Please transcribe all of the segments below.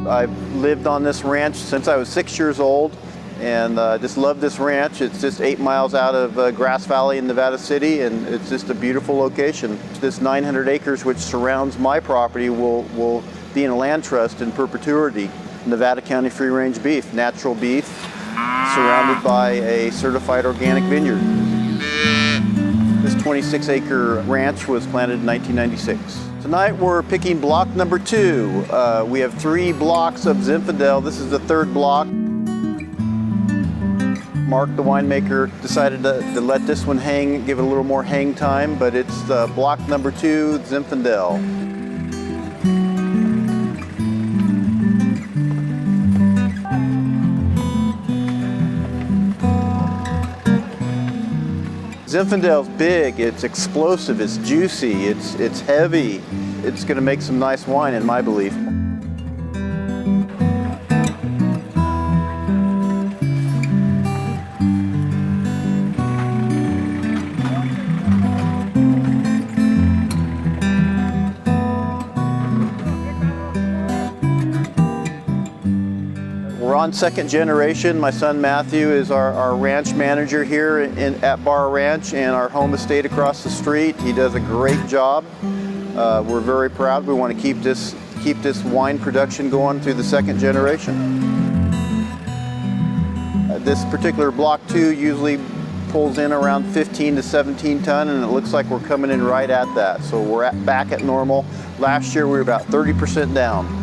I've lived on this ranch since I was 6 years old, and just love this ranch. It's just 8 miles out of Grass Valley in Nevada City, and it's just a beautiful location. This 900 acres which surrounds my property will be in a land trust in perpetuity. Nevada County free range beef, natural beef, surrounded by a certified organic vineyard. This 26-acre ranch was planted in 1996. Tonight we're picking block number 2. We have 3 blocks of Zinfandel. This is the 3rd block. Mark, the winemaker, decided to let this one hang, give it a little more hang time, but it's block number 2, Zinfandel. Zinfandel's big, it's explosive, it's juicy, it's heavy. It's going to make some nice wine in my belief. We're on 2nd generation. My son Matthew is our ranch manager here at Bar Ranch and our home estate across the street. He does a great job. We're very proud. We want to keep this wine production going through the 2nd generation. This particular block 2 usually pulls in around 15 to 17 ton, and it looks like we're coming in right at that. So we're back at normal. Last year we were about 30% down.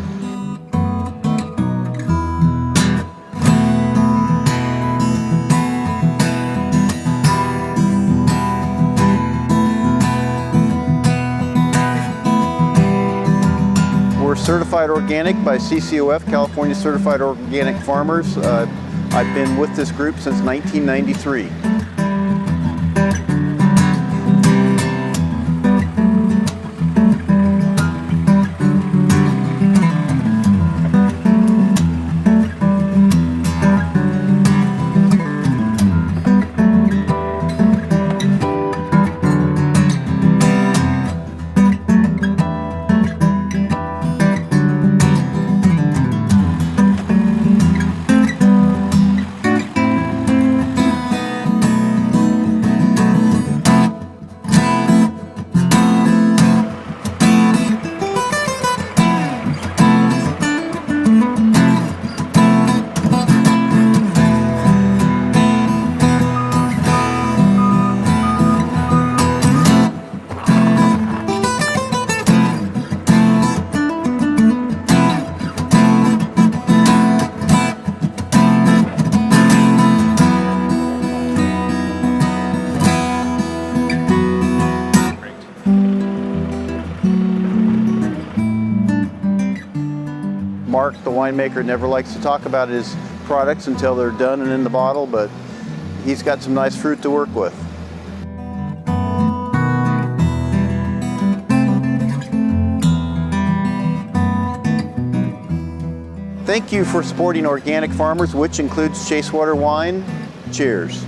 We're certified organic by CCOF, California Certified Organic Farmers. I've been with this group since 1993. Mark, the winemaker, never likes to talk about his products until they're done and in the bottle, but he's got some nice fruit to work with. Thank you for supporting organic farmers, which includes Chacewater wine. Cheers.